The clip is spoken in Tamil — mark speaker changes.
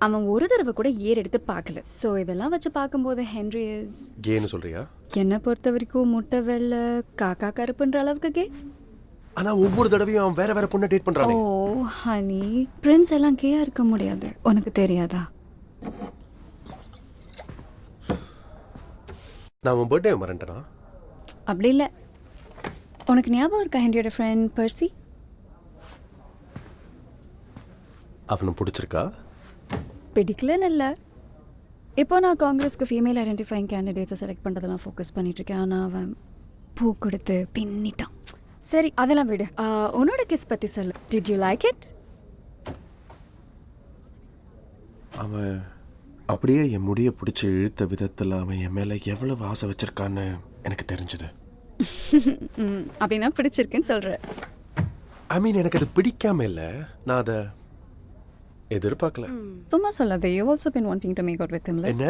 Speaker 1: அவன் ஒரு தடவை கூட ஏர் எடுத்து பார்க்கல. சோ இதெல்லாம் வச்சு பார்க்கும்போது ஹென்றி இஸ்
Speaker 2: கேன்னு சொல்றியா?
Speaker 1: என்ன பொறுத்த வரைக்கும் முட்டை வெள்ளை காக்கா கருப்புன்ற அளவுக்கு கே.
Speaker 2: ஆனா ஒவ்வொரு தடவையும் அவன் வேற வேற பொண்ணை டேட் பண்றானே.
Speaker 1: ஓ ஹனி, பிரின்ஸ் எல்லாம் கேயா இருக்க முடியாது, உனக்கு தெரியாதா?
Speaker 2: நான் உன் பர்த்டே மறந்துட்டேனா?
Speaker 1: அப்படி இல்ல. உனக்கு ஞாபகம் இருக்கா ஹென்ரியோட ஃப்ரெண்ட் பர்சி?
Speaker 2: அவனை பிடிச்சிருக்கா?
Speaker 1: பிடிக்கலன்னு இல்ல. இப்போ நான் காங்கிரஸ்க்கு ஃபீமேல் ஐடென்டிஃபைங் கேண்டிடேட்ஸை செலக்ட் பண்ணுறதெல்லாம் ஃபோக்கஸ் பண்ணிட்டு இருக்கேன். ஆனால் அவன் பூ கொடுத்து பின்னிட்டான். சரி அதெல்லாம் விடு. உன்னோட கிஸ் பற்றி சொல்லு. Did you like it?
Speaker 2: அவன் அப்படியே என் முடிய பிடிச்சி இழுத்த விதத்தில் அவன் என் மேலே எவ்வளவு ஆசை வச்சிருக்கான்னு எனக்கு தெரிஞ்சது.
Speaker 1: அப்படின்னா பிடிச்சிருக்குன்னு சொல்ற.
Speaker 2: ஐ மீன் எனக்கு அது பிடிக்காம இல்லை, நான் அதை எதிர்பார்க்கல.
Speaker 1: சும்மா சொல்லாத. You also been wanting to make out with him.
Speaker 2: என்ன?